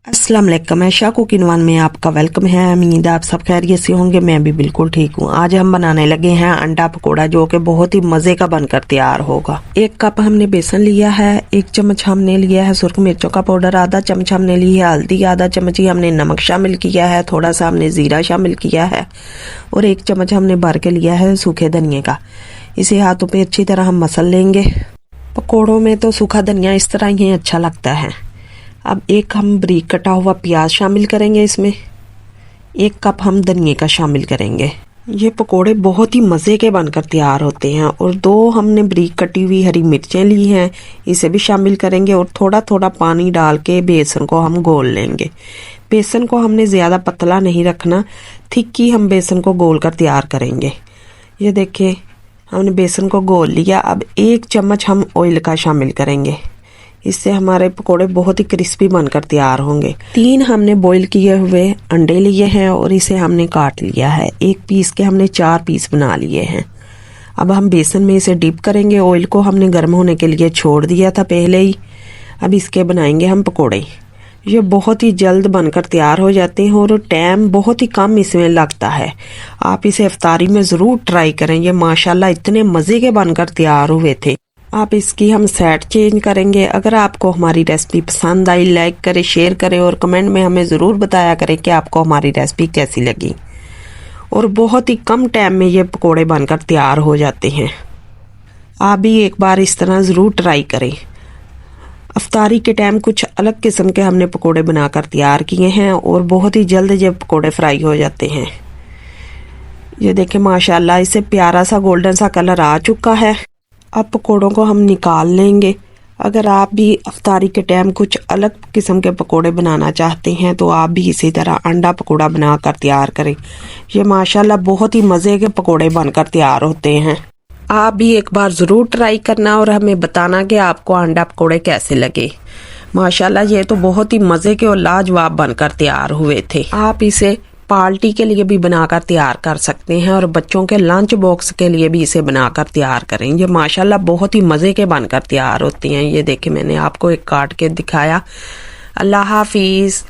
अस्सलाम वालेकुम। मैं शाह कुकिंग वन में आपका वेलकम है। उम्मीद है आप सब खैरियत से होंगे। मैं भी बिल्कुल ठीक हूँ। आज हम बनाने लगे हैं अंडा पकोड़ा, जो कि बहुत ही मज़े का बनकर तैयार होगा। 1 कप हमने बेसन लिया है, 1 चम्मच हमने लिया है सुर्ख मिर्चों का पाउडर, आधा चम्मच हमने ली है हल्दी, आधा चम्मच ही हमने नमक शामिल किया है, थोड़ा सा हमने ज़ीरा शामिल किया है और 1 चम्मच हमने भर के लिया है सूखे धनिए का। इसे हाथों पर अच्छी तरह हम मसल लेंगे। पकौड़ों में तो सूखा धनिया इस तरह ही अच्छा लगता है। अब 1 हम बारीक कटा हुआ प्याज शामिल करेंगे इसमें, 1 कप हम धनिए का शामिल करेंगे। ये पकोड़े बहुत ही मज़े के बनकर तैयार होते हैं। और 2 हमने बारीक कटी हुई हरी मिर्चें ली हैं, इसे भी शामिल करेंगे और थोड़ा थोड़ा पानी डाल के बेसन को हम घोल लेंगे। बेसन को हमने ज़्यादा पतला नहीं रखना, थिक ही हम बेसन को घोल कर तैयार करेंगे। ये देखिए हमने बेसन को घोल लिया। अब 1 चम्मच हम ऑयल का शामिल करेंगे, इससे हमारे पकोड़े बहुत ही क्रिस्पी बनकर तैयार होंगे। 3 हमने बॉईल किए हुए अंडे लिए हैं और इसे हमने काट लिया है। 1 पीस के हमने 4 पीस बना लिए हैं। अब हम बेसन में इसे डिप करेंगे। ऑयल को हमने गर्म होने के लिए छोड़ दिया था पहले ही। अब इसके बनाएंगे हम पकोड़े। ये बहुत ही जल्द बनकर तैयार हो जाते हैं और टाइम बहुत ही कम इसमें लगता है। आप इसे इफ्तारी में ज़रूर ट्राई करें। ये माशाल्लाह इतने मज़े के बनकर तैयार हुए थे। आप इसकी हम सेट चेंज करेंगे। अगर आपको हमारी रेसिपी पसंद आई, लाइक करें, शेयर करें और कमेंट में हमें ज़रूर बताया करें कि आपको हमारी रेसिपी कैसी लगी। और बहुत ही कम टाइम में ये पकोड़े बनकर तैयार हो जाते हैं। आप भी एक बार इस तरह ज़रूर ट्राई करें। अफ्तारी के टाइम कुछ अलग किस्म के हमने पकोड़े बनाकर तैयार किए हैं और बहुत ही जल्द ये पकोड़े फ्राई हो जाते हैं। ये देखें माशाल्लाह, इससे प्यारा सा गोल्डन सा कलर आ चुका है। अब पकोड़ों को हम निकाल लेंगे। अगर आप भी अफ्तारी के टाइम कुछ अलग किस्म के पकोड़े बनाना चाहते हैं तो आप भी इसी तरह अंडा पकोड़ा बनाकर तैयार करें। ये माशाल्लाह बहुत ही मज़े के पकोड़े बनकर तैयार होते हैं। आप भी एक बार ज़रूर ट्राई करना और हमें बताना कि आपको अंडा पकोड़े कैसे लगे। माशाल्लाह ये तो बहुत ही मज़े के और लाजवाब बनकर तैयार हुए थे। आप इसे पार्टी के लिए भी बनाकर तैयार कर सकते हैं और बच्चों के लंच बॉक्स के लिए भी इसे बनाकर तैयार करें। ये माशाल्लाह बहुत ही मज़े के बनकर तैयार होते हैं। ये देखिए मैंने आपको एक काट के दिखाया। अल्लाह हाफिज़।